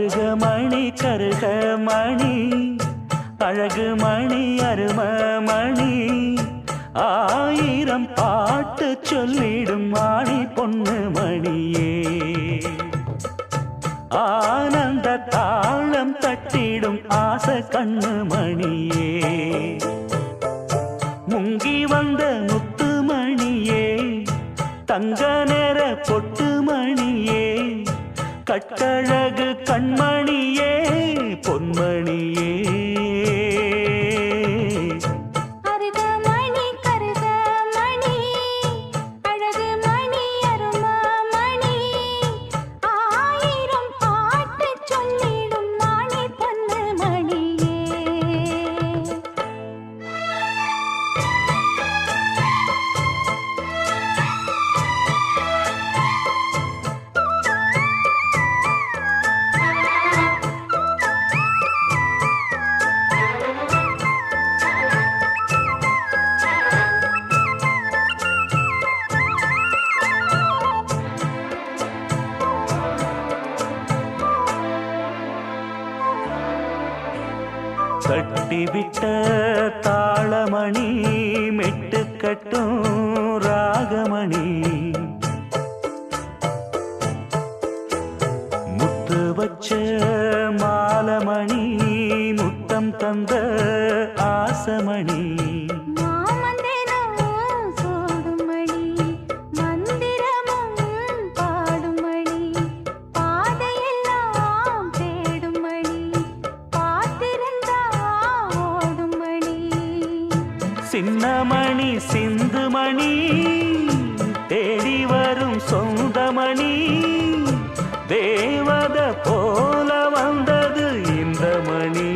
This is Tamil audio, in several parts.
மருகமணி கருகமணி அழகு மணி அருமமணி ஆயிரம் பாட்டு சொல்லிடும் மாணி பொண்ணு மணியே ஆனந்த தாளம் தட்டிடும் ஆசை கண்ணு மணியே முங்கி வந்த முத்து மணியே தங்க நேர பொட்டு மணியே கட்டழகு கண்மணியே பொன்மணியே கட்டிவிட்ட தாளமணி மெட்டு கட்டும் ராகமணி முத்து வச்ச மாலமணி முத்தம் தந்த ஆசமணி சின்னமணி சிந்துமணி தேடி வரும் சொந்தமணி தேவத போல வந்தது இந்த மணி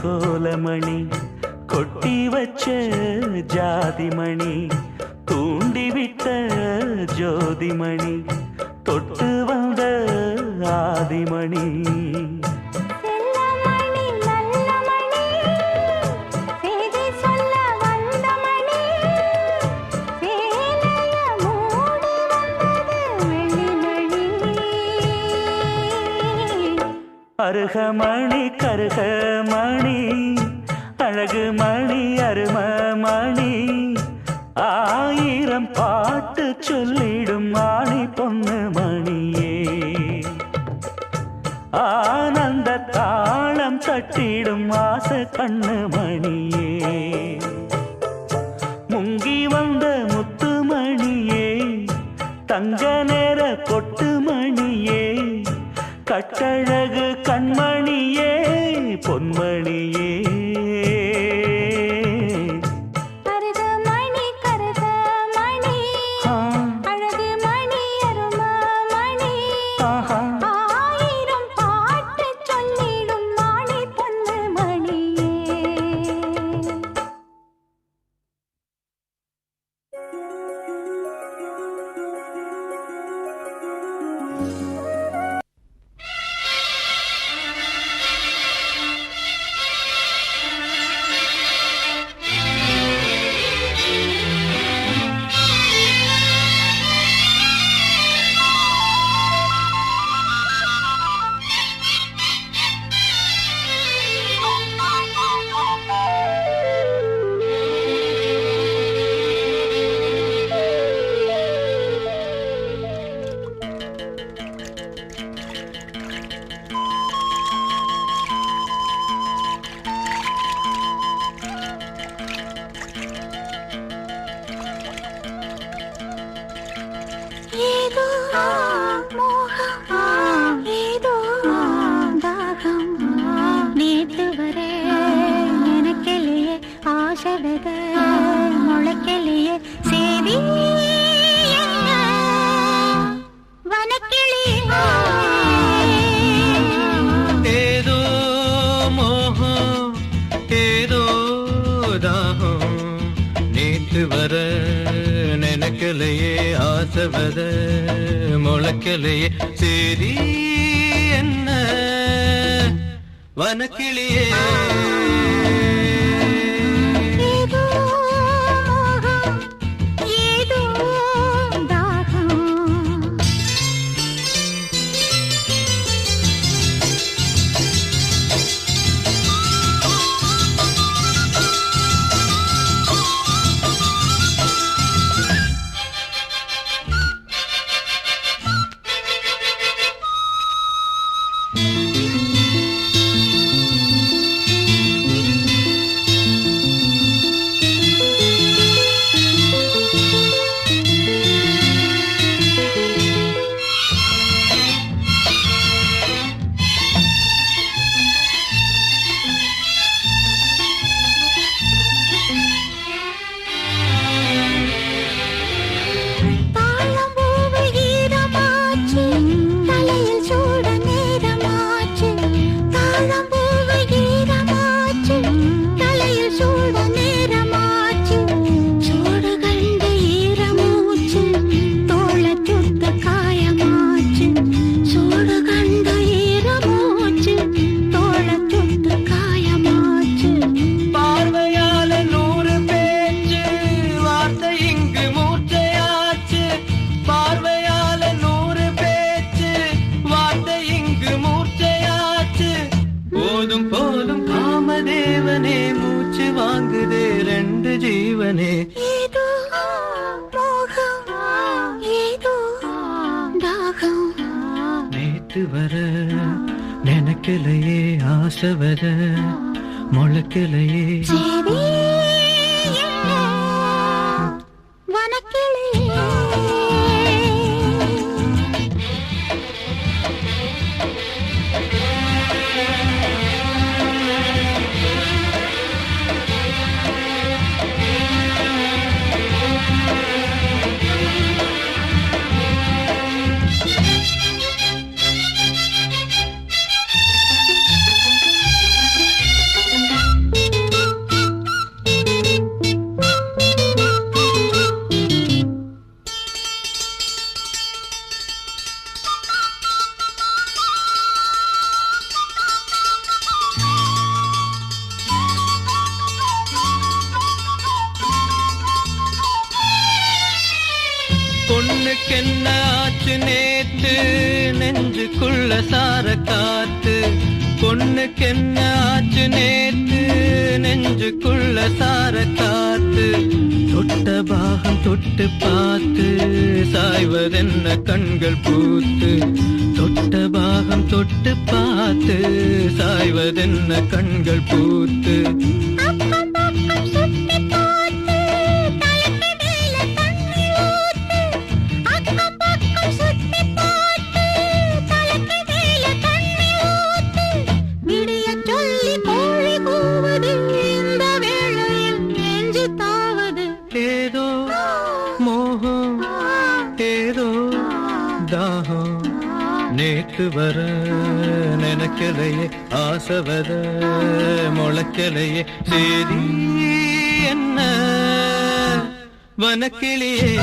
கோலமணி கொட்டி வச்ச ஜாதிமணி தூண்டிவிட்ட ஜோதிமணி தொட்டு வந்த ஆதிமணி அருகமணி கருகமணி அழகு மணி அருமமணி ஆயிரம் பாட்டு சொல்லிடும் மாணி பொண்ணு மணியே ஆனந்த தாளம் தட்டிடும் ஆசை கண்ணு மணியே முங்கி வந்த முத்து மணியே தங்க நேர கொட்டு மணியே கட்டழகு கண்மணியே பொன்மணியே ஆயிரம் பாட்டு சொல்லிடும் மாணி பொண்ணு மணியே ஏதோ மோகம் ஏதோ தாகம் நேத்து வர எனக்கெல்லையே ஆசை வித முளைக்கலையே சேதி என்ன வனக்கிளியே ஏதோ மோகம் ஏதோ தாகம் நேத்து வர நினைக்கலையே ஆசவத முளைக்கலையே சரி என்ன வனக்கிளியே ஏதோ மோகம் ஏதோ தாகம் போதும் காமதேவனே மூச்சு வாங்குதே ரெண்டு ஜீவனே ஏதோ மோகம் ஏதோ தாகம் நேத்து வர நினைக்கலையே ஆசவத முளைக்கலையே சேதி என்ன வனக்கிளியே பொண்ணுக்கென்ன ஆச்சு நேத்து நெஞ்சுக்குள்ள சார காத்து பொண்ணுக்கென்ன ஆச்சு நேத்து நெஞ்சுக்குள்ள சார காத்து தொட்ட பாகம் தொட்டு பார்த்து சாய்வதென்ன கண்கள் பூத்து தொட்ட பாகம் தொட்டு பார்த்து சாய்வதென்ன கண்கள் பூத்து ஏதோ மோகம் ஏதோ தாகம் நேத்து வர நினைக்கலையே ஆசவத முளைக்கலையே சரி என்ன வனக்கிளியே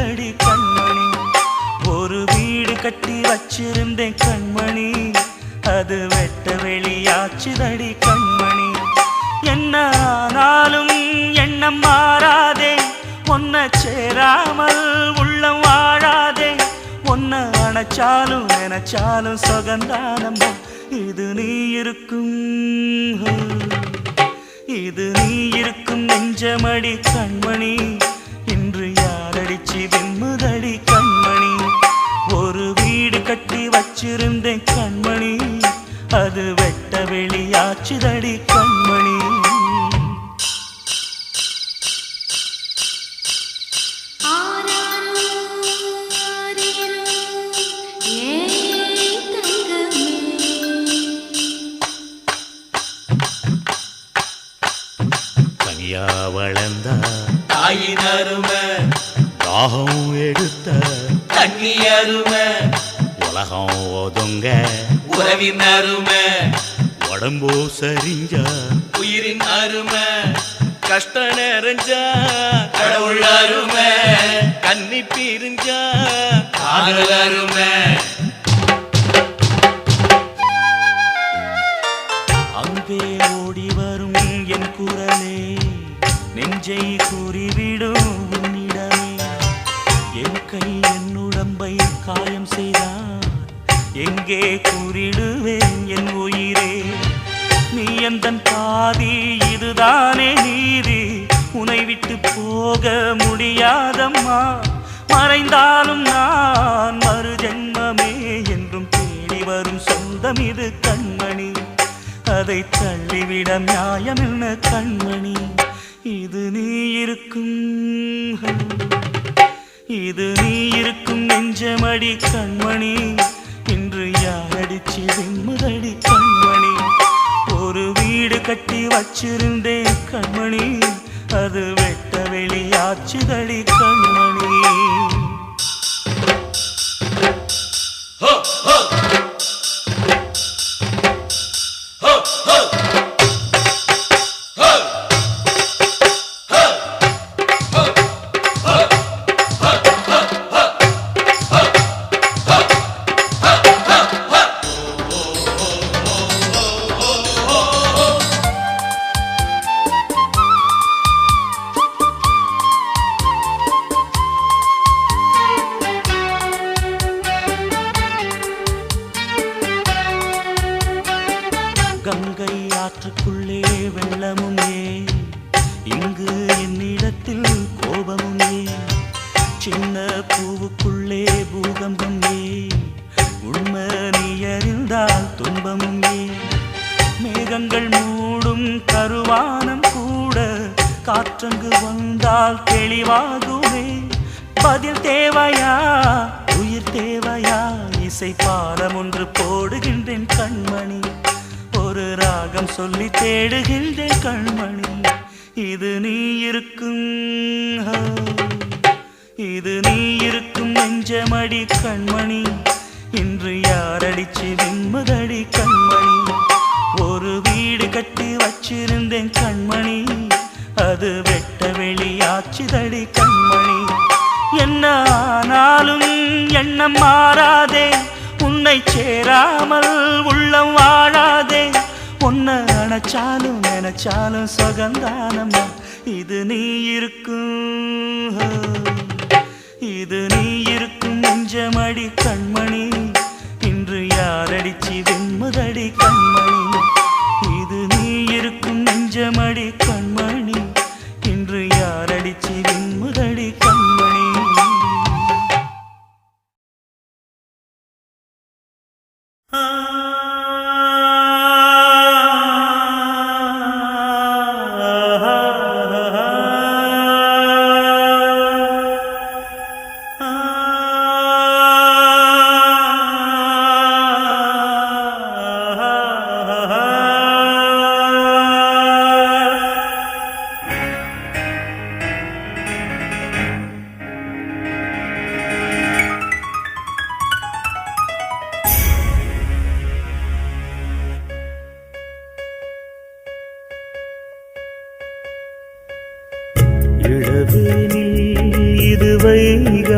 ஆச்சுதடி கண்மணி. ஒரு வீடு கட்டி வச்சிருந்தேன் கண்மணி, அது வெட்ட வெளியாச்சுதடி கண்மணி. என்ன ஆனாலும் எண்ணம் மாறாதே, ஒன்ன சேராமல் உள்ளம் வாழாதே. ஒன்ன அணைச்சாலும் நினைச்சாலும் சுகந்தானம்மா. இது நீ இருக்கும், இது நீ இருக்கும் நெஞ்சமடி கண்மணி. இன்று யாரடிச்சு வெண்முதடி கண்மணி. ஒரு வீடு கட்டி வச்சிருந்தேன் கண்மணி, அது வெட்ட வெளியாச்சுதடி கண்மணி. தனியா வளர்ந்த தாயின் அருமை, தாகம் எடுத்த தண்ணி அருமை, உலகம் ஒதுங்க உறவின் அருமை, உடம்போ சரிஞ்ச உயிரின் அருமை, கஷ்ட நிறைஞ்சா கடவுள் அருமை, கன்னி பிரிஞ்சா காதல் அருமை. அங்கே ஓடி வரும் என் குரலே, நெஞ்சை கூறிவிடும் உன்னிடமே. என் கை என் உடம்பை காயம் செய்தார், எங்கே கூறிடுவேன் என் உயிரே. நீ எந்தன் பாதி, இதுதானே நீதி. உன்னை விட்டு போக முடியாதம்மா. மறைந்தாலும் நான் மறு ஜென்மமே என்றும் தேடி வரும் சொந்தம் இது கண்மணி. அதை தள்ளிவிட நியாயம் என்ன கண்மணி. இது நீ இருக்கும், இது நீ இருக்கும் நெஞ்சமடி கண்மணி. இன்று யாரடிச்சு வெண்முதடி கண்மணி. ஒரு வீடு கட்டி வச்சிருந்தேன் கண்மணி, அது வெட்ட வெளியாச்சுதடி கண்மணி. கங்கை ஆற்றுக்குள்ளே வெள்ளமும் ஏன், இங்கு என்னிடத்தில் கோபமும் ஏன். சின்ன பூவுக்குள்ளே பூகம்பம் ஏன், உண்மை நீ அறிந்தால் துன்பமும் ஏன். மேகங்கள் மூடும் கருவானம் கூட காற்றங்கு வந்தால் தெளிவாகுமே. பதில் தேவையா, உயிர் தேவையா, இசை பாலம் ஒன்று போடுகின்றேன் கண்மணி. ஒரு ராகம் சொல்லி தேடுகின்றேன் கண்மணி. இது நீ இருக்கும், இது நீ இருக்கும் நெஞ்சமடி கண்மணி. இன்று யாரடிச்சு வெண்முதடி கண்மணி. ஒரு வீடு கட்டி வச்சிருந்தேன் கண்மணி, அது வெட்ட வெளியாச்சுதடி கண்மணி. என்ன ஆனாலும் எண்ணம் மாறாதே, உன்னை சேராமல் உள்ளம் வாழாதே. ஒன்ன அணைச்சாலும் நினைச்சாலும் சுகந்தானம்மா. இது நீ இருக்கும், இது நீ இருக்கும் நெஞ்சமடி கண்மணி. இன்று யாரடிச்சு வெண்முதடி கண்மணி. இது நீ இருக்கும் நெஞ்சமடி கண்மணி. இன்று யாரடிச்சு வெண்முதடி கண்மணி.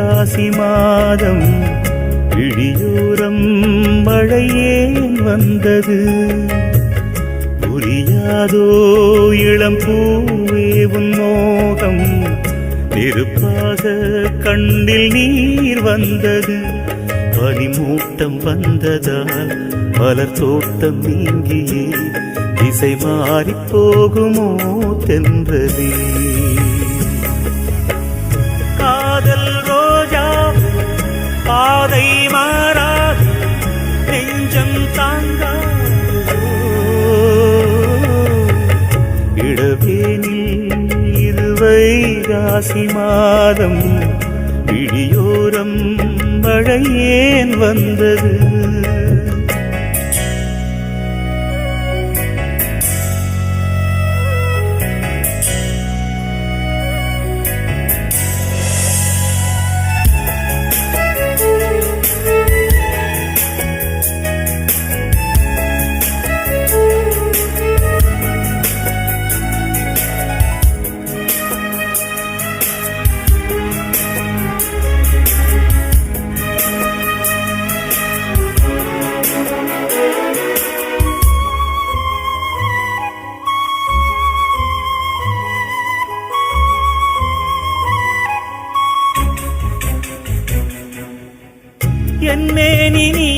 வைகாசி மாதம் விழியோரம் மழையேன் வந்தது புரியாதோ இளம் பூவே உன் மோகம் நெருப்பாக கண்ணில் நீர் வந்தது பனிமூட்டம் வந்ததால் மலர் தோட்டம் நீங்கியே திசை மாறி போகுமோ தென்றலே காதல் ரோஜா பாதை மாறாது நெஞ்சம் தாங்காதோ இடவேனில் இது வைகாசி மாதம் விழியோரம் மழையேன் வந்தது என்னேனி நீ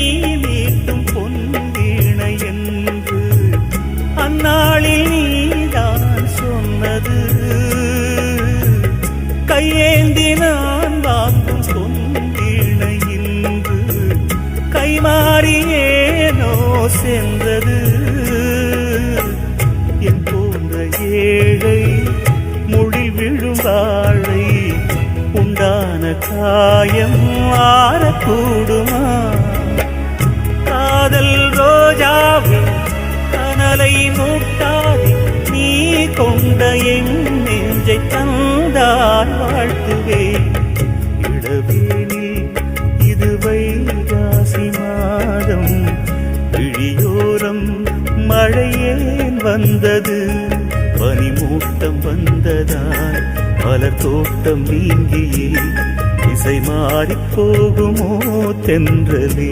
மீட்டும் பொன்வீணை என்று அந்நாளில் நீதான் சொன்னது கையேந்தி நான் வாங்கும் பொன்வீணை இன்று கைமாறியேனோ சென்றது என் போன்ற ஏழை முழில் விழும் வாழை உண்டான காயம் ஆறக்கூடுமா காதல் ரோஜாவே கனலை மூட்டாதே நீ கொண்ட என் நெஞ்சை தந்தால் வாழ்த்துவே இடவேனில் இது வைகாசி மாதம் விழியோரம் மழையேன் வந்தது பனிமூட்டம் வந்ததால் மலர் தோட்டம் நீங்கியே திசை மாறி போகுமோ தென்றலே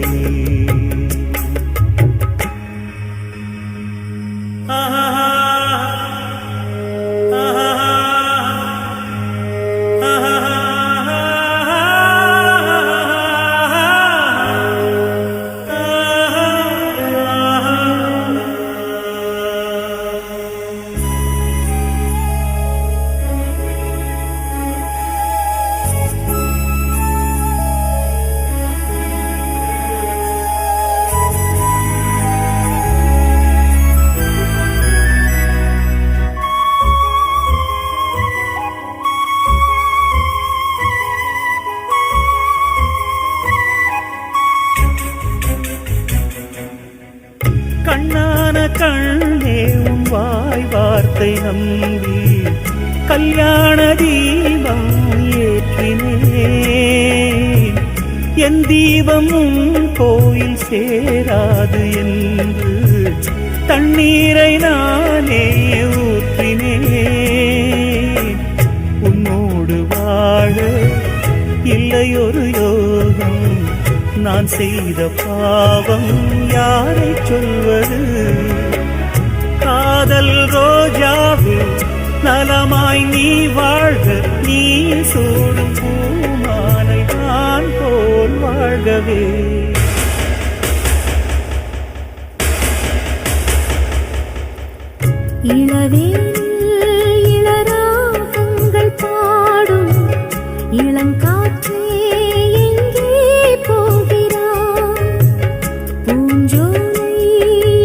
கண்ணான கண்ணே உன் வாய் வார்த்தை நம்பி கல்யாண தீபம் ஏற்றினேன் என் தீபம் உன் கோயில் சேராது என்று தண்ணீரை நானே ஊற்றினேன் உன்னோடு வாழ இல்லையொரு யோகம் நான் செய்த பாவம் யாரை சொல்வது காதல் ரோஜாவே நலமாய் நீ வாழ்க நீ சூடும் பூமாலை நான் போல் வாழ்கவே இளராகங்கள் பாடும் இளங்காற்றே எங்கே போகிறாய் பூஞ்சோலை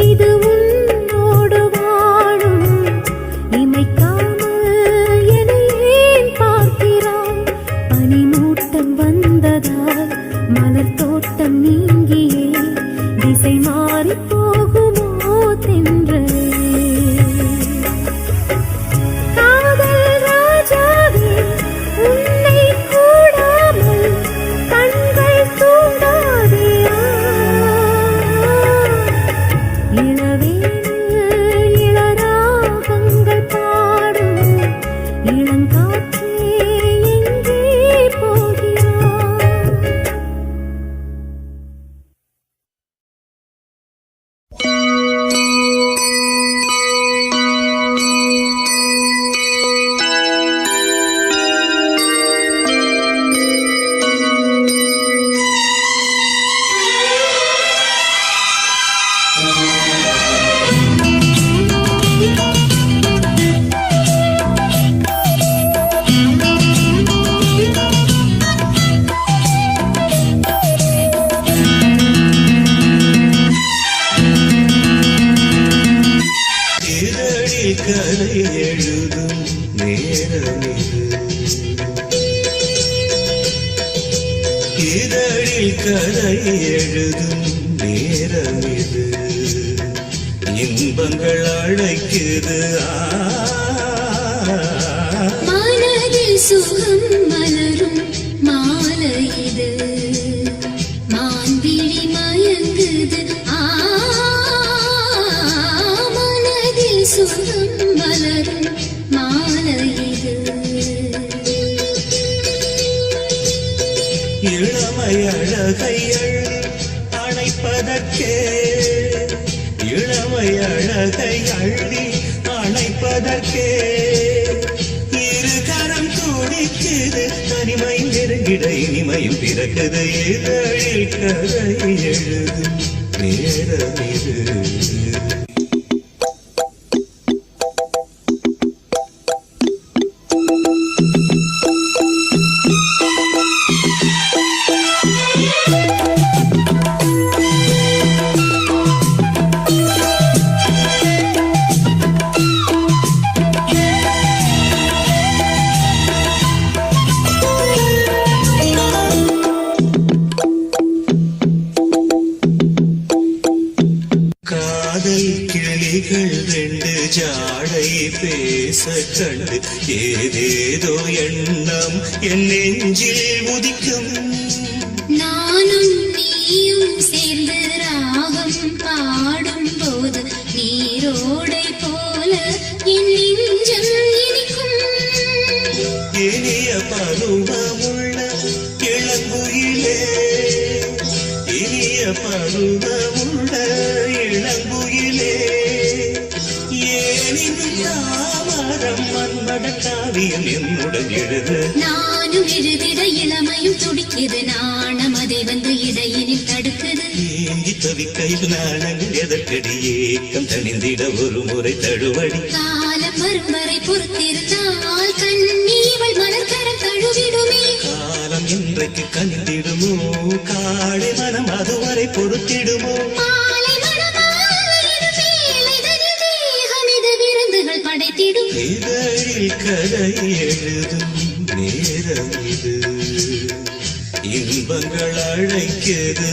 இது உன்னோடு வாழும் இமைக்காமல் என்னை ஏன் பார்க்கிறாய் பனிமூட்டம் வந்ததால் மலர் தோட்டம் நீங்கியே திசை மாறி போகுமோ தென்றலே இளங்காற்றே எங்கே போகிறாய் இதழில் கதை எழுதும் நேரம் இது இன்பங்கள் அழைக்குது மனதில் சுகம் மலரும் மாலை இது மான்விழி மயங்குது மனதில் சுகம் மலரும் மாலை இது இளமை அழகையள் அணைப்பதற்கே இளமை அழகை அள்ளி அணைப்பதற்கே இருகரம் துடிக்குது தனிமை நெருங்கிட இனிமையும் பிறக்குது இதழில் கதை எழுதும் நேரம் இது காதல் கிளிகள் ரெண்டு ஜாடை பேச கண்டு ஏதேதோ எண்ணம் என் நெஞ்சில் உதிக்கும் நானும் நீயும் சேர்ந்து ராகம் பாடும் போது நீரோடை போல என் நெஞ்சம் இனிக்கும் இனிய பருவமுள்ள இளங்குயிலே இனிய பருவமுள்ள இளங்குயிலே ஏனினும் தாமரம் மன்மட காவியம் என்னுடன் எழுது நானும் எழுதிட இளமையும் துடிக்குது நாணம் அதை வந்து இடையினில் தடுக்குது ஏங்கி தவிக்கையில் நாணங்கள் எதற்கடி ஏக்கம் தணிந்திட ஒரு முறை தழுவடி காலம் வரும் வரை பொறுத்திருந்தால் கண்ணீவள் மலர்கரம் தழுவிடுமே காலம் இன்றைக்கு கனிந்திடுமோ காடை மனம் அதுவரை பொறுத்திடுமோ மாலை மணமாலையின் வேலைதனில் தேகம் இது விருந்துகள் படைத்திடும் இதழில் கதை எழுதும் நேரம் இது இன்பங்கள் அழைக்குது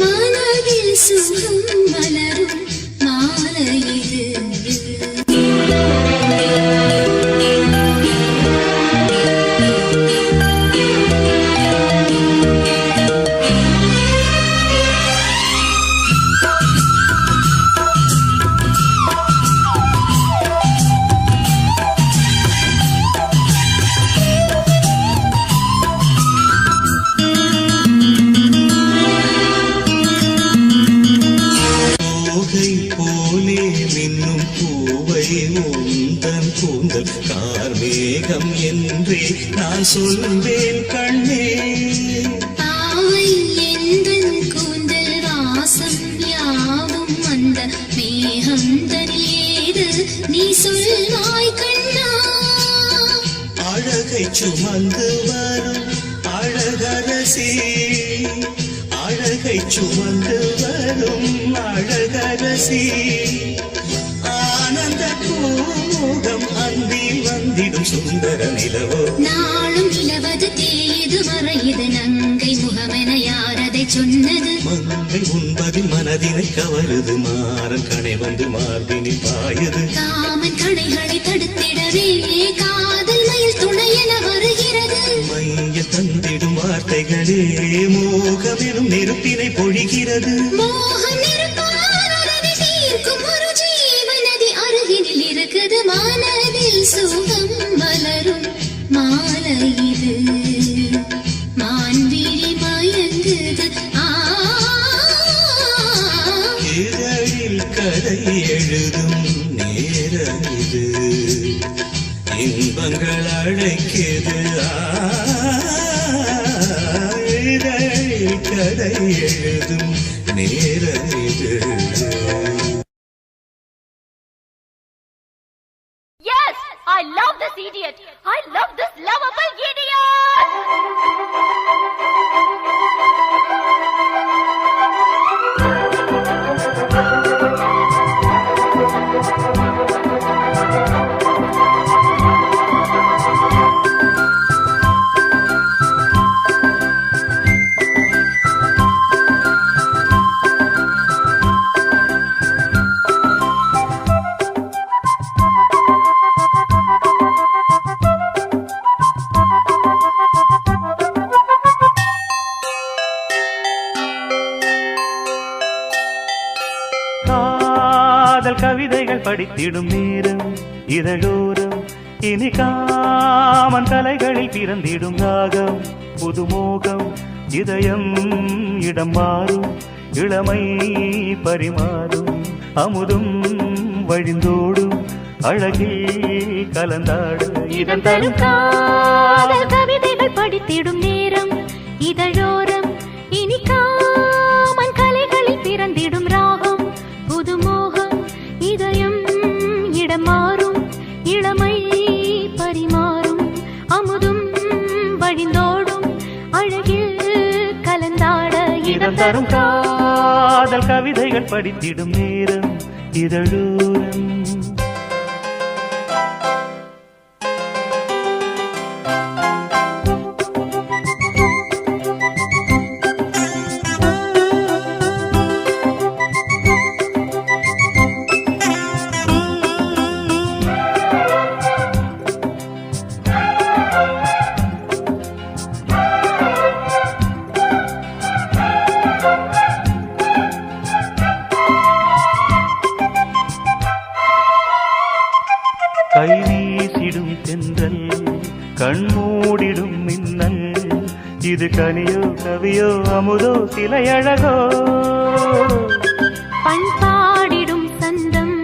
மனதில் சுகம் மலரும் மாலை இது போகை போலே மின்னும் பூவை உந்தன் கூந்தல் கார்மேகம் என்றே நான் சொல்வேன் கண்ணே பாவை எந்தன் கூந்தல் வாசம் யாவும் அந்த மேகந்தன் ஏது நீ சொல்வாய் கண்ணா அழகை சுமந்து வரும் அழகரசி அழகை சுமந்து வரும் அழகரசி ஆனந்த பூமுகம் அந்தில் வந்திடும் சுந்தர நிலவோ நாளும் நிலவது தேயுது மறையுது நங்கை முகமென யாரதை சொன்னது மங்கை உண்பதில் மனதினை கவருது மாறன் கணை வந்து மார்பினில் பாயுது காமன் கணைகளை தடுத்திடவே காதல் மயில் துணையென வருகிறது மைய தந்திடும் வார்த்தைகளே மோகமெனும் நெருப்பினை பொழிகிறது மோகம் நெருப்பானதை தீர்க்கும் ஒரு ஜீவநதி அருகினில் இருக்குது மனதில் சுகம் மலரும் மாலை இது மான்விழி மயங்குது இதழில் கதை எழுதும் நேரம் இது இன்பங்கள் அழைக்குது இதழில் கதை எழுதும் நேரம் இது Yes! I love this idiot! I love this lovable idiot! காதல் கவிதைகள் படித்திடும் நேரம் இதழோரம் இனி காமன் கலைகளில் பிறந்திடும் ராகம் புதுமோகம் இதயம் இடம் மாறும் இளமை பரிமாறும் அமுதும் வழிந்தோடும் அழகில் கலந்தாடு இதன் தரும் காதல் கவிதைகள் படித்திடும் நேரம் இதழோரம் இனி காமன் கலைகளில் பிறந்திடும் ராகம் புதுமோகம் இதயம் இடம் மாறும் இளமை பரிமாறும் அமுதும் வழிந்தோடும் அழகில் கலந்தாட இதன் தரும் காதல் கவிதைகள் படித்திடும் நேரம் இதழோரம் கை வீசிடும் தென்றல் கண்மூடிடும் மின்னல் இது கனியோ கவியோ அமுதோ சிலையழகோ பண்பாடிடும் சந்தம்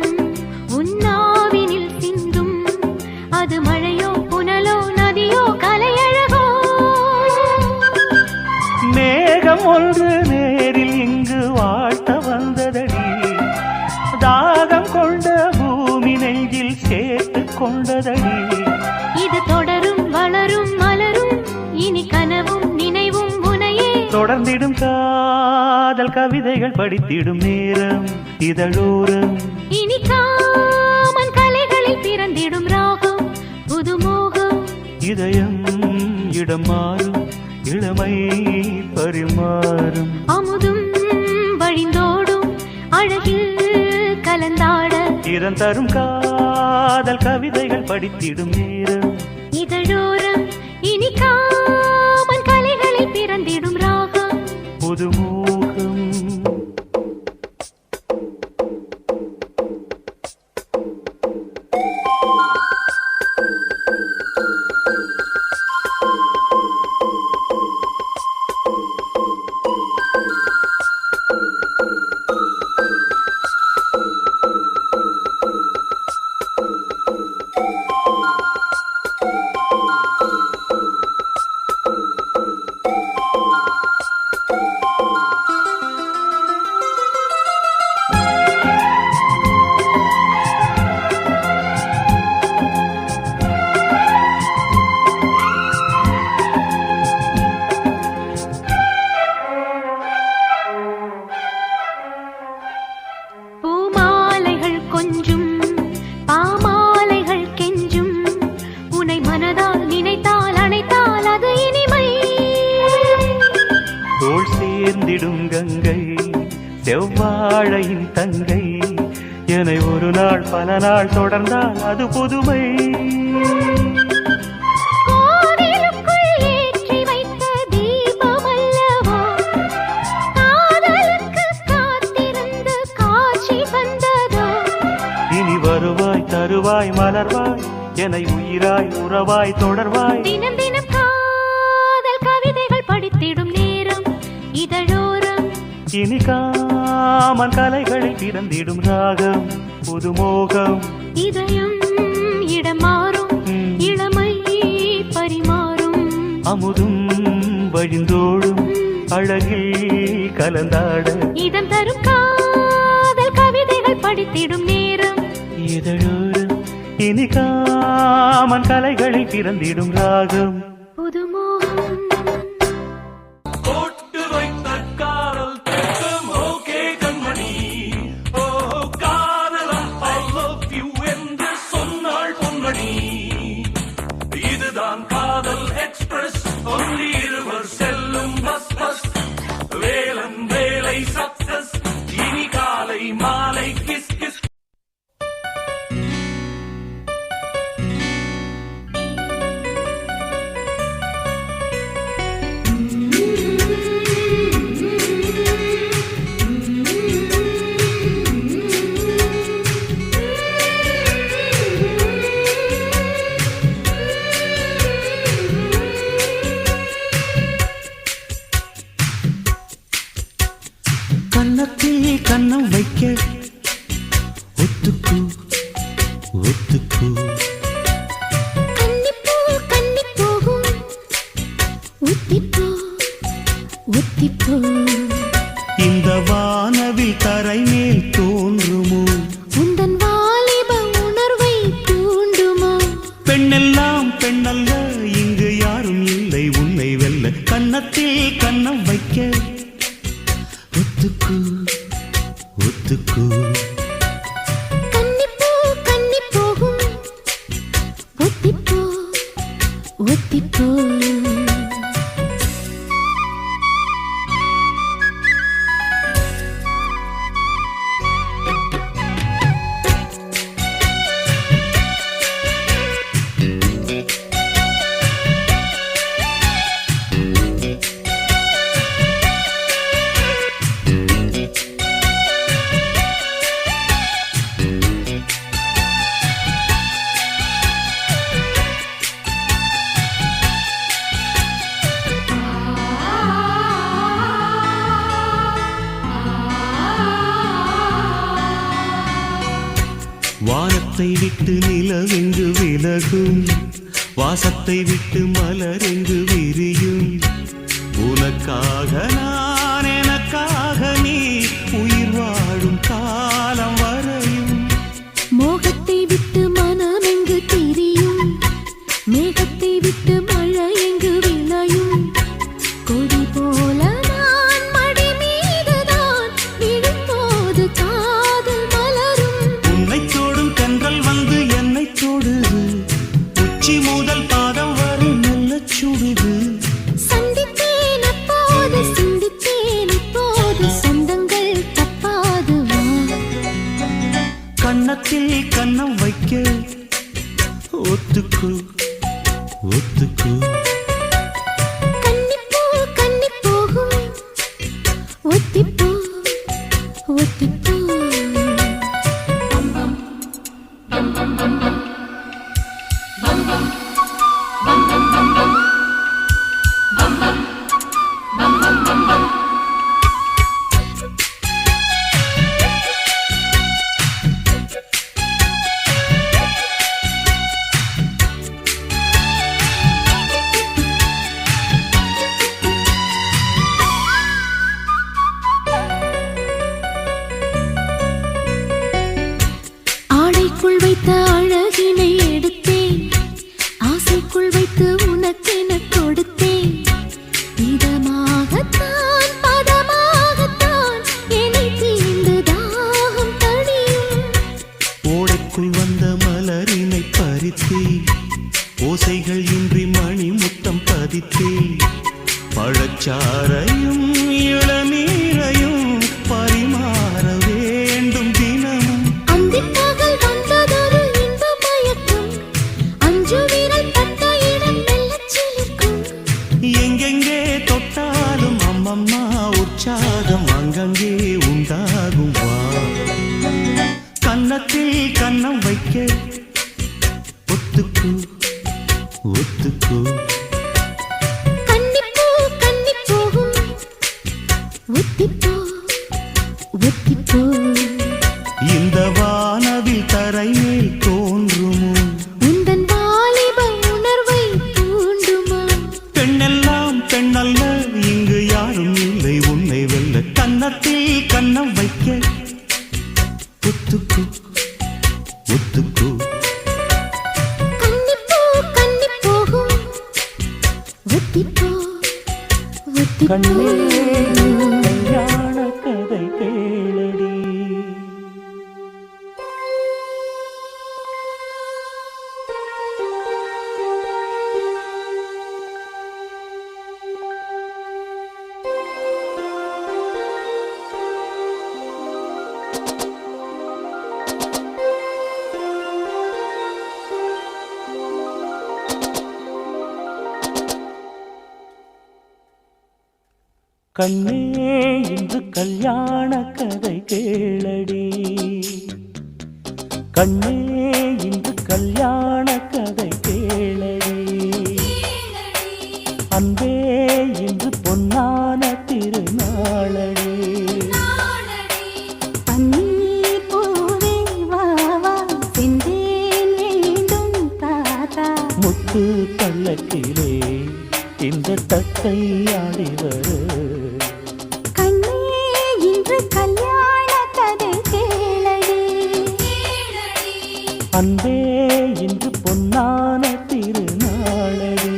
உன்னாவினில் சிந்தும் அது மழையோ புனலோ நதியோ கலையழகோ மேகம் ஒன்று நேரில் இங்கு வாழ்த்த வந்ததடி தாகம் கொண்ட பூமி நெஞ்சில் சேர்த்து கொண்டதடி இது தொடரும் வளரும் மலரும் இனி கனவும் நினைவும் உனையே தொடர்ந்திடும் காதல் கவிதைகள் படித்திடும் நேரம் இதழோரம் இனி காமன் கலைகளில் பிறந்திடும் ராகம் புதுமோகம் இதயம் இடம் மாறும் இளமை பரிமாறும் அமுதும் வழிந்தோடும் அழகில் கலந்தாட இதன் தரும் காதல் கவிதைகள் படித்திடும் நேரம் இதழோரம் இனி காமன் கலைகளில் பிறந்திடும் ராகம் புதுமோகம் பூமாலைகள் கொஞ்சும் பாமாலைகள் கெஞ்சும் உனை மனதால் நினைத்தால் அணைத்தால் அது இனிமை தோள் சேர்ந்திடும் கங்கை செவ்வாழையின் தங்கை என்னை ஒரு நாள் பல நாள் தொடர்ந்தால் அது புதுமை கோவிலுக்குள் ஏற்றி வைத்த தீபம் அல்லவோ காதலுக்கு காத்திருந்து காட்சி வந்ததோ இனி வருவாய் தருவாய் மலர்வாய் என்னை உயிராய் உறவாய் தொடர்வாய் தினம் தினம் காதல் கவிதைகள் படித்திடும் நேரம் இதழோரம் இனி காமன் கலைகளில் பிறந்திடும் ராகம் புதுமோகம் இதயம் இடம் மாறும் இளமை பரிமாறும் அமுதும் வழிந்தோடும் அழகில் கலந்தாட இதம் தரும் காதல் கவிதைகள் படித்திடும் நேரம் இதழோரம் இனி காமன் கலைகளில் பிறந்திடும் ராகம் புதுமோகம் போட்டு வைத்த காதல் திட்டம் ஓகே கண்மணி ஓ காதலா ஐ லவ் யூ என்று சொன்னாள் பொன்மணி இதுதான் காதல் எக்ஸ்பிரஸ் ஒன்லி இருவர் செல்லும் பஸ் பஸ் வேலன் வேலை சக்சஸ் இனி காலை மாலை கிஸ் கிஸ் கண்ணம் வைக்க ஒத்துக்கு ஒத்துக்கு கன்னிப்பூ கன்னி போகும் ஒத்திப்போ ஒத்திப்போ இந்த வானவில் தரை மேல் தோன்றுமோ உந்தன் வாலிப உணர்வை தூண்டுமோ பெண்ணெல்லாம் பெண்ணல்ல இங்கு யாரும் இல்லை உன்னை வெல்ல கன்னத்தில் கண்ணம் வைக்க ஒத்துக்கு ஒத்துக்கு கன்னிப்பூ கன்னி போகும் ஒத்திப்போ ஒத்திப்போ வானத்தை விட்டு நிலவெங்கு விலகும் வாசத்தை விட்டு மலரெங்கு விரியும் உனக்காக நான் எனக்காக நீ உயிர் வாழும் காலம் வரையும் மோகத்தை விட்டு மனம் எங்கு திரியும் மேகத்தை விட்டு மழை எங்கு விளையும் கொடி போல நான் மடி மீதுதான் விழும்போது காதல் மலரும் உன்னை தோடும் தென்றல் வந்து என்னை தொடுது உச்சி முதல் பாதம் வரை நல்ல சுடுது சந்தித்தேன் அப்போது சிந்தித்தேன் இப்போது சொந்தங்கள் தப்பாது வா கன்னத்தில் கன்னம் வைக்க ஒத்துக்கு ஒத்துக்கு கன்னிப்பூ கன்னி போகும் ஒத்திப்போ ஒத்திப்போ ஆடைக்குள் வைத்த அழகினை எடுத்தேன் ஆசைக்குள் வைத்து உனக்கென கொடுத்தேன் இதமாகத்தான் பதமாகத்தான் என்னை தீண்டு தாகம் தணியும் ஓடைக்குள் வந்த மலரினை பறித்தே ஓசைகள் இன்றி மணி முத்தம் பதித்தே பழச்சாரையும் இளநீரையும் பரிமாற வேண்டும் தினமும் அந்திப்பகல் வந்ததொரு இன்ப மயக்கம் அஞ்சு விரல் பட்ட இடம் மெல்லச் சிலிர்க்கும் எங்கெங்கே தொட்டாலும் அம்மம்மா உற்சாகம் அங்கங்கே உண்டாகும் வா கன்னத்தில் கன்னம் வைக்க ஒத்துக்கு ஒத்துக்கு கன்னிப்பூ கன்னி போகும் ஒத்திப்போ ஒத்திப்போ இந்த வானவில் தரை மேல் தோன்றுமோ உந்தன் வாலிப உணர்வை தூண்டுமா பெண்ணெல்லாம் பெண்ணல்ல இங்கு யாரும் இல்லை உன்னை வெல்ல கன்னத்தில் கன்னம் வைக்க ஒத்துக்கு ஒத்துக்கு கன்னிப்பூ கன்னி போகும் ஒத்திப்போ ஒத்திப்போ கண்ணே கல்யாண கதை கேளடி கண்ணே இன்று கல்யாண கதை கேளடி கண்ணே இன்று கல்யாண கதை கேளடி அன்பே இன்று பொன்னான திருநாளடி தத்தை ஆடி வர கண்ணே இன்று கல்யாண கதை கேளடி அன்பே இன்று பொன்னான திருநாளடி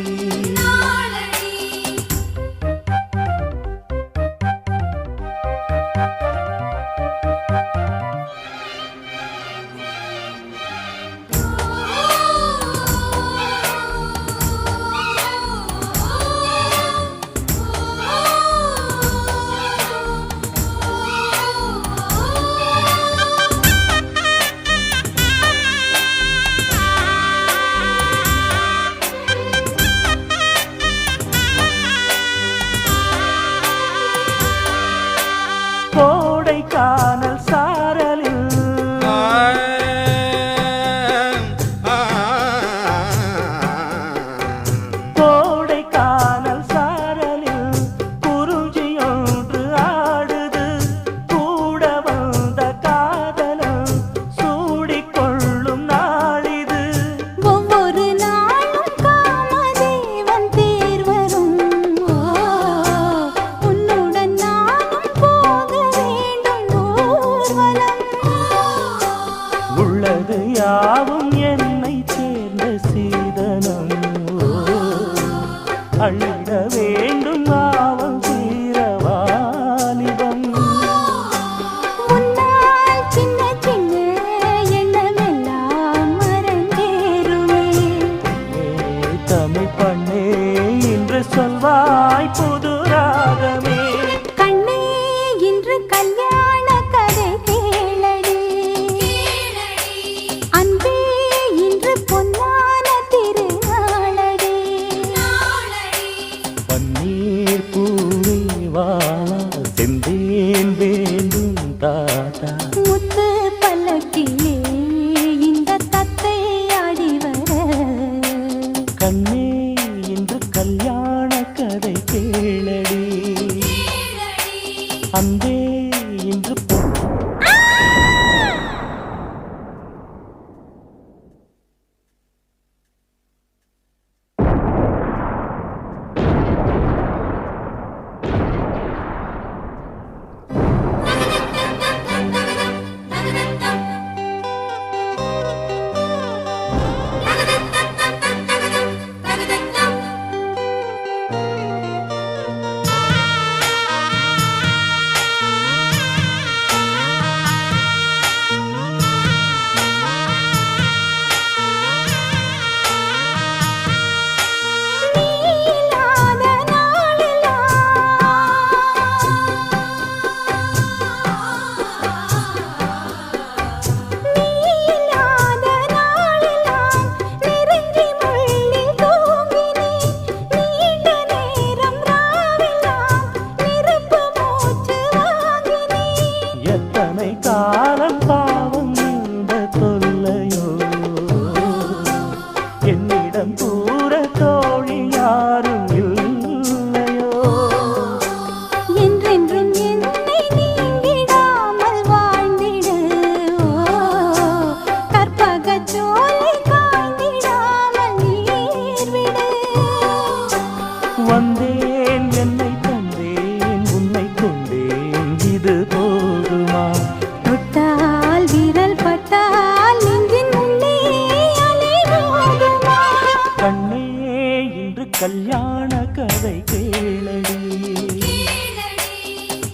கோடை கானல் சாரலில் கோடை கானல் சாரலில் குறிஞ்சியொன்று ஆடுது கூட வந்த காதலம் சூடிக்கொள்ளும் நாளிது ஒவ்வொரு நாளும் காமதேவன் தேர் வரும் உன்னுடன் நானும் போக வேண்டும் ஊர்வலம் உள்ளது யாவும் என்னை சேர்ந்த சீதனம் அள்ளிட வேண்டும் ஆவம் தீரவாலிபம் முன்னால் சின்ன சின்ன எண்ணமெல்லாம் மறந்தேறுமே தமிழ் பண்ணே இன்று சொல்வாய் புது ராகமே கண்ணே இன்று கல்யாண கதை கேளடி அன்பே இன்று பொன்னான திருநாளடி பன்னீர் பூவே வாழா செந்தேன் வேண்டும் தாத்தா முத்து பல்லக்கிலே இந்த தத்தை ஆடி வர கண்ணே இன்று கல்யாண கதை கேளடி அன்பே இன்று இல்லாத நாளெல்லாம் நெருங்கி முள்ளில் தூங்கினேன் நீண்ட நேரம் ராவெல்லாம் நெருப்பு மூச்சு வாங்கினேன் எத்தனை காலம் பாவம் இந்த தொல்லையோ என்னிடம் கூற தோழி யாரும் இல்லையோ என்றென்றும் என்னை நீங்கிடாமல் வாழ்ந்திடு கற்பகச் சோலை காய்ந்திடாமல் நீர் விடு வந்தேன் என்னை தந்தேன் உன்னை கொண்டேன் இது போதுமா தொட்டால் விரல் பட்டால் நெஞ்சின் உள்ளே அலை மோதுமா கண்ணே இன்று கல்யாண கதை கேளடி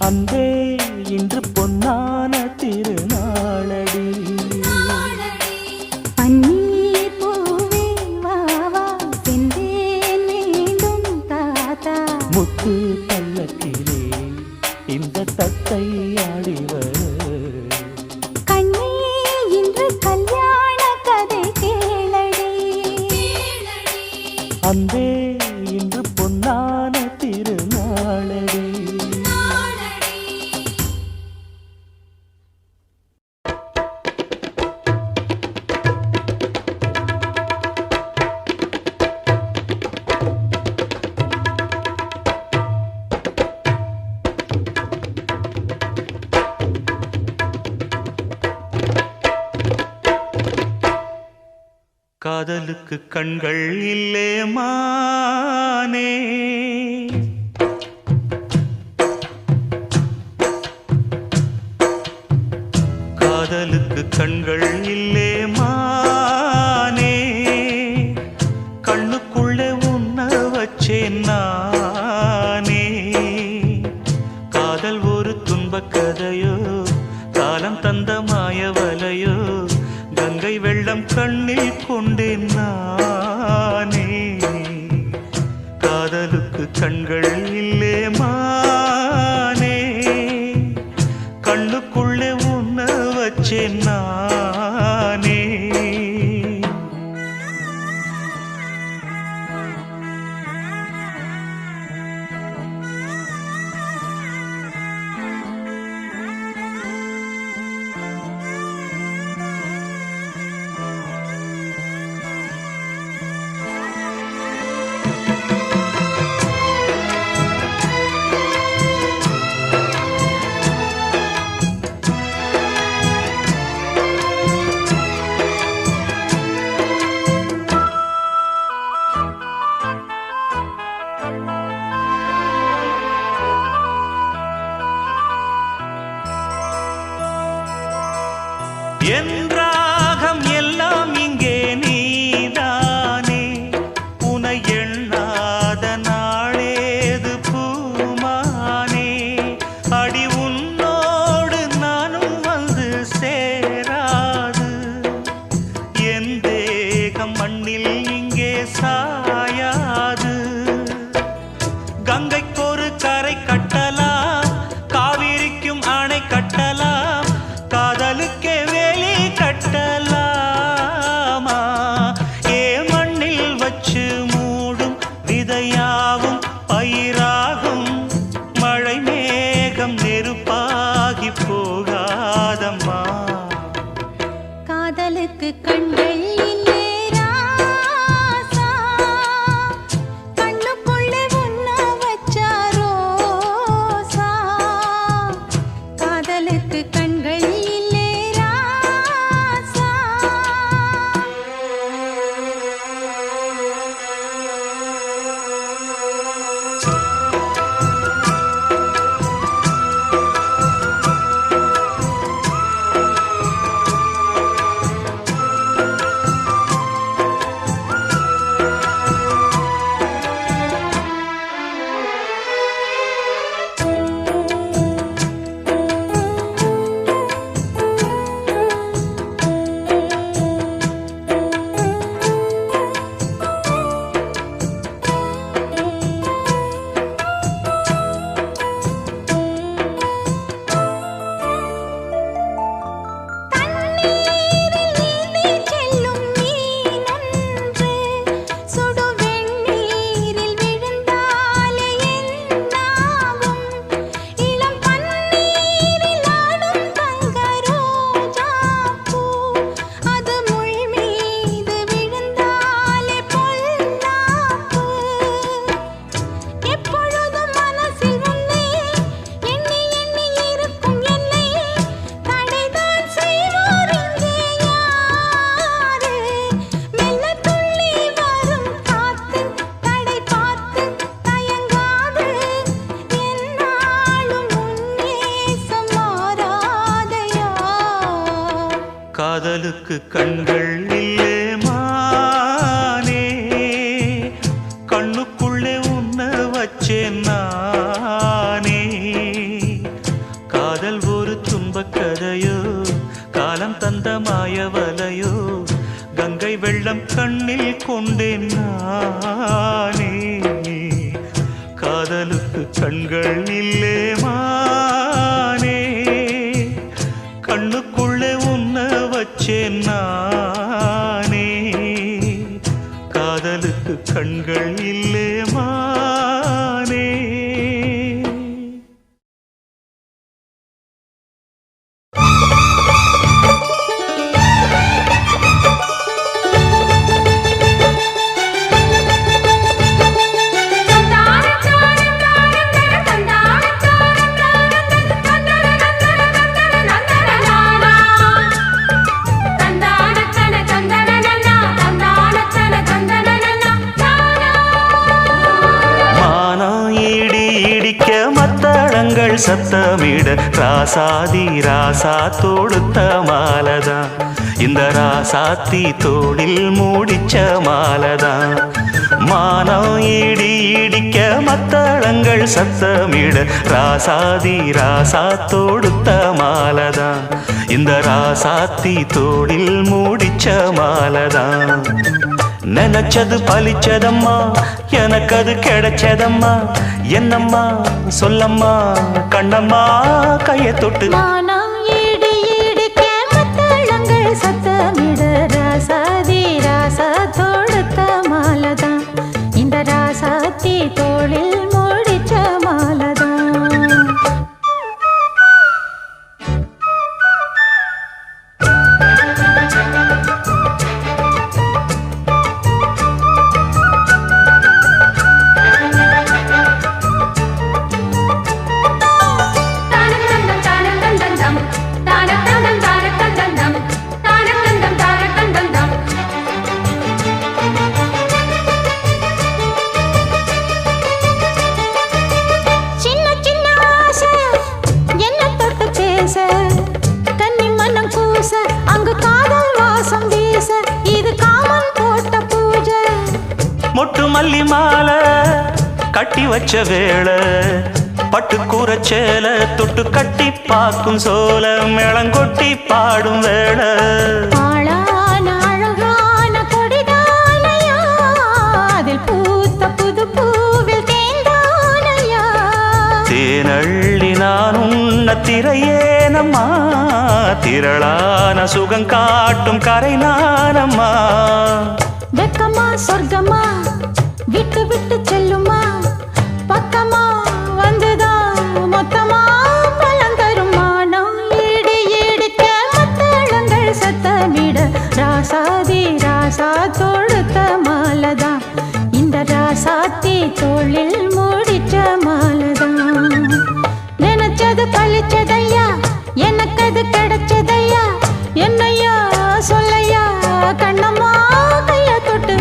அன்பே இன்று பொன்னான திருநாளடி பன்னீர் பூவே வா வா செந்தேன் வேண்டும் தாத்தா முத்து பல்லக்கிலே இந்த தத்தை ஆடி வர கண்ணே இன்று கல்யாண கதை கேளடி அன்பே இன்று பொன்னான திருநாளடி காதலுக்கு கண்கள் இல்லே மானே காதலுக்கு கண்கள் இல்லே மானே கண்ணுக்குள்ளே உன்ன வச்சேன் நானே காதல் ஒரு துன்பக் கதையோ காலம் தந்த மாயவலையோ கங்கை வெள்ளம் கண்ணில் கொண்டேன் நானே காதலுக்கு கண்கள் இல்லே மானே கண்ணுக்குள்ளே உன்ன வச்சேன் நானே என் ராகம் எல்லாம் இங்கே நீதானே உனை எண்ணாத நாளேது பூமானே அடி உன்னோடு நானும் வந்து சேராது என் தேகம் மண்ணில் இங்கே சாயாது கங்கைக்கொரு கரை கட்டலாம் காவிரிக்கும் அணை கட்டலாம் காதலுக்கே கட்டலாமா ஏ மண்ணில் வச்சு மூடும் விதையாவும் பயிராகும் மழை மேகம் நெருப்பாகி போகாதம்மா காதலுக்கு கண்கள் இல்லே ராசா கண்ணுக்குள்ளே உன்ன வச்சா ரோசா காதலுக்கு கண்கள் இல்லே ராசா காதலுக்கு கண்கள் இல்லே மானே கண்ணுக்குள்ளே உன்ன வச்சேன் நானே காதல் ஒரு துன்பக் கதையோ காலம் தந்த மாயவலையோ கங்கை வெள்ளம் கண்ணில் கொண்டேன் நானே காதலுக்கு கண்கள் இல்லே மானே கண்ணுக்குள்ளே உன்ன வச்சேன் நானே காதலுக்கு கண்கள் இல்லே மானே தந்தான மத்தளங்கள் சத்தமிட ராசாதி ராசா தொடுத்த மாலதான் இந்த ராசாத்தி தோளில் மூடிச்ச மாலதான் மானம் இடி இடிக்க மத்தளங்கள் சத்தமிட ராசாதி ராசா தொடுத்த மாலதான் இந்த ராசாத்தி தோளில் மூடிச்ச மாலதான் நினைச்சது பலிச்சதம்மா எனக்கு அது கிடைச்சதம்மா என்னம்மா சொல்லம்மா கண்ணம்மா கையை தொட்டு மானம் இடி இடிக்க மத்தளங்கள் சத்தமிட ராசாதி ராசா தொடுத்த மாலதான் இந்த ராசாத்தி தோளில் மூடிச்ச மாலதான் மொட்டு மல்லி மாலை கட்டி வச்ச வேளை பட்டு கூரச்சேல தொட்டு கட்டி பாக்கும் சோல மேளங்கொட்டி பாடும் வேளை ஆளான அழகான கொடிதானையா அதில் பூத்த புது பூவில் தேந்தானையா தேனள்ளி நான் உன்ன திரையேனம்மா திரளான சுகம் காட்டும் கரை நானம்மா வெக்கமா சொர்க்கமா விட்டு விட்டு செல்லுமா பக்கமா வந்துதான் மொத்தமா பலம் தருமானம் இடி இடிக்க மத்தளங்கள் சத்தமிட ராசாதி ராசா தொடுத்த மாலதான் இந்த ராசாத்தி தோளில் மூடிச்ச மாலதான் நினைச்சது பழிச்சதையா எனக்கு அது கிடைச்சதையா என்னையா சொல்லையா கண்ணம்மா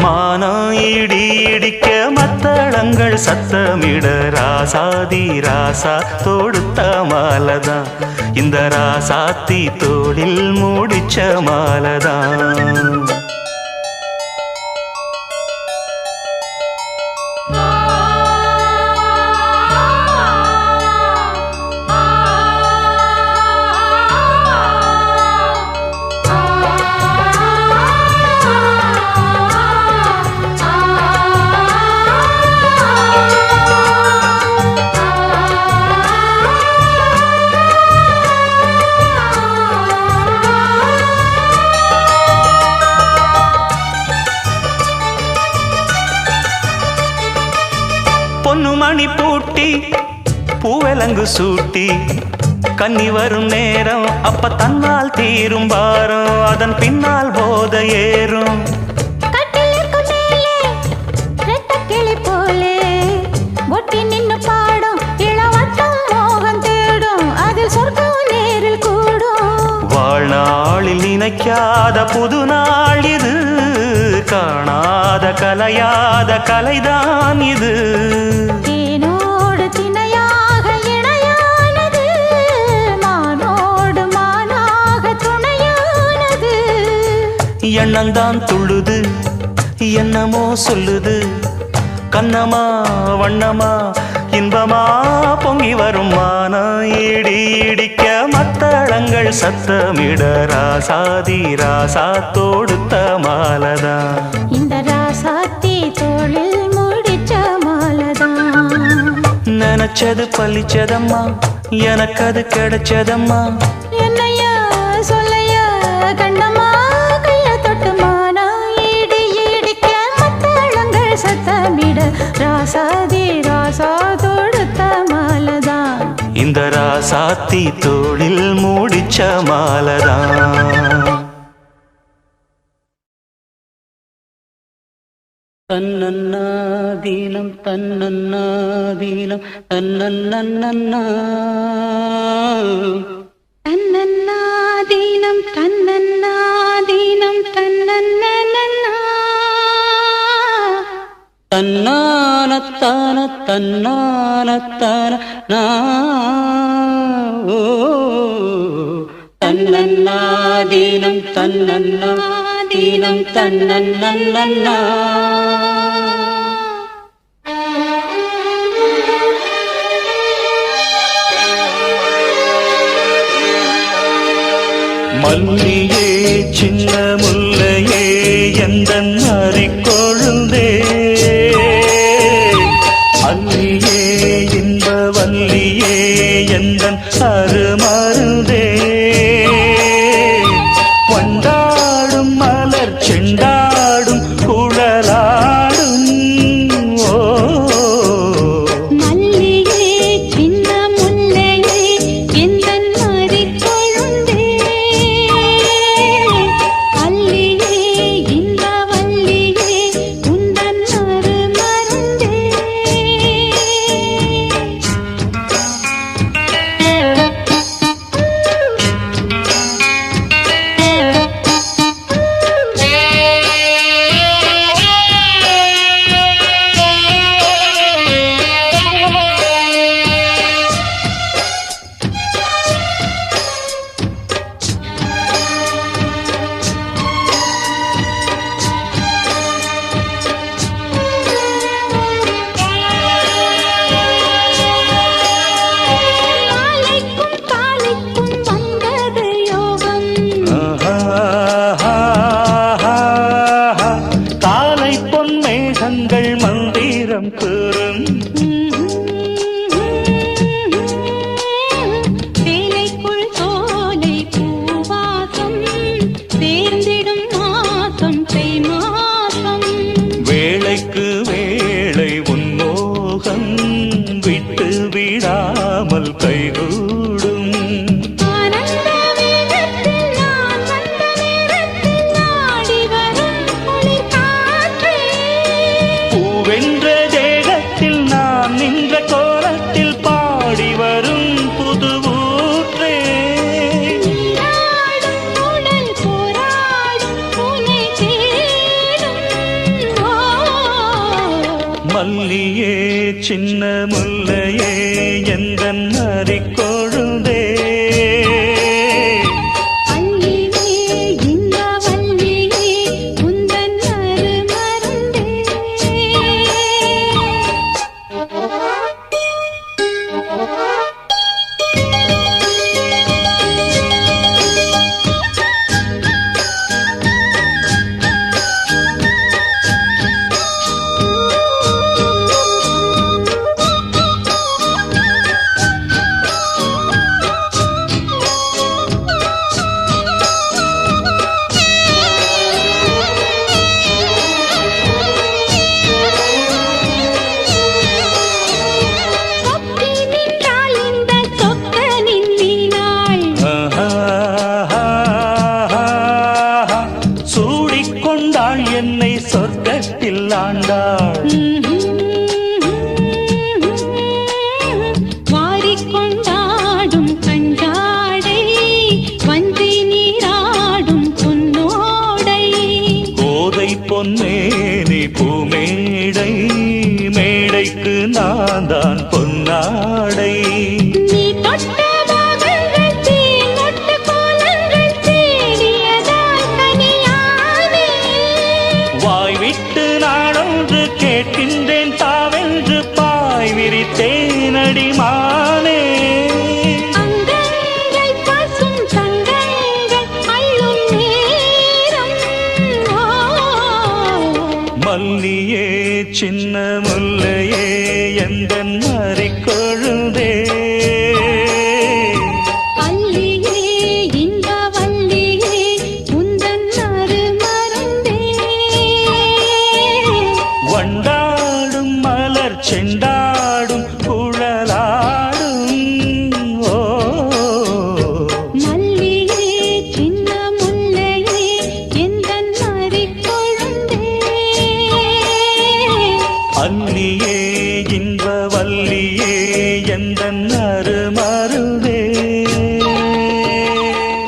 மானம் இடி இடிக்க மத்தளங்கள் சத்தமிட ராசாதி ராசா தொடுத்த மாலதான் இந்த ராசாத்தி தோளில் மூடிச்ச மாலதான் பொன்னுமணி பூட்டி பூவலங்கு சூட்டி கன்னி வரும் நேரம் அப்ப தன்னால் தீரும் பாரம் அதன் பின்னால் போத ஏறும் கிளி போலே ஒட்டி நின்னு பாடும் இளவட்டம் மோகம் தேடும் அதில் சொர்க்கம் நேரில் கூடும் வாழ்நாளில் நினைக்காத புது நாள் இது காணாத கலையாத கலைதான் இது தேனோடு திணையாக இணையானது மானோடு மானாக துணையானது எண்ணந்தான் துள்ளுது என்னமோ சொல்லுது கண்ணமா வண்ணமா இன்பமா பொங்கி வரும் மானம் இடி இடிக்க மத்தளங்கள் சத்தமிட ராசாதி ராசா தொடுத்த மாலதான் இந்த ராசாத்தி தோளில் மூடிச்ச மாலதான் நினைச்சது பழிச்சதம்மா எனக்கு அது கிடைச்சதம்மா என்னையா சொல்லையா கண்ணம்மா கைய தொட்டு மானா இடி இடிக்க மத்தளங்கள் சத்தமிட ராசாதி ராசா தொடுத்த மாலதான் இந்த ராசாத்தி தோளில் மூடிச்ச மாலதான் தன்னன்னாதீனம் தன்னன்னாதீனம் தன்னன்னன்னா தன்னன்னாதீனம் தன்னன்னாதீனம் தன்னன்னன்னா தன்னான தன்னானத்தான தன்னன்னாதீனம் தன்னன்னாதீனம் தன்னன்னா. மல்லியே சின்ன முல்லையே எந்தன் அறிக்கொழுந்தே அல்லியே இன்ப வல்லியே எந்தன் அருமருந்தே வண்டாடும் மலர் செண்டாடும் குழலாடும் ஓ மல்லியே சின்ன முல்லையே எந்தன் மறிக்கொழுந்தே அல்லியே இன்ப வல்லியே உந்தன் அருமருந்தே. மாலைக்கும் காலைக்கும் வந்தது யோகம் காலை பொன் மேகங்கள் மந்திரம் கூறும் வேலைக்குள் சோலை பூவாசம் சேர்ந்திடும் மாசம் தை மாசம். வேளைக்கு வேளை உன்மோகம் விட்டு விடாமல் கைகூடும் ஆனந்த வேகத்தில் நான் வந்த நேரத்தில் நாடி வரும் குளிர் காற்றே. பூவென்ற தேகத்தில் நான் நின்ற கோலத்தில் பாடி வரும் புது ஊற்றே நீராடும் உடல் போராடும் உனை தேடும். ஓ மல்லியே சின்ன முல்லையே எந்தன் அறிக்கொழுந்தே அல்லியே இந்த வல்லியே உந்தன் அருமருந்தே. சொக்கி நின்றாள் இந்த சொக்கனின் வீணாள். சூடிக்கொண்டாள் என்னை சொர்க்கத்தில் ஆண்டாள் வாரிக்கொண்டாடும் கஞ்சாடை வஞ்சி நீராடும் பொன்னோடை. கோதை பொன்னேனி பூமேடை மேடைக்கு நான் தான் பொன்னாடை நீ தொட்ட பாகங்கள் தேனொட்டு கோலங்கள் தேடியதால் கனியானே. வாய் விட்டு நாடொன்று கேட்கின்றேன் தாவென்று பாய் விரித்தேனடி மானே அங்கங்கள் பசும் தங்கங்கள் அள்ளும் நேரம். ஓ மல்லியே சின்ன முல்லையே எந்தன் அறிக்கொழுந்தே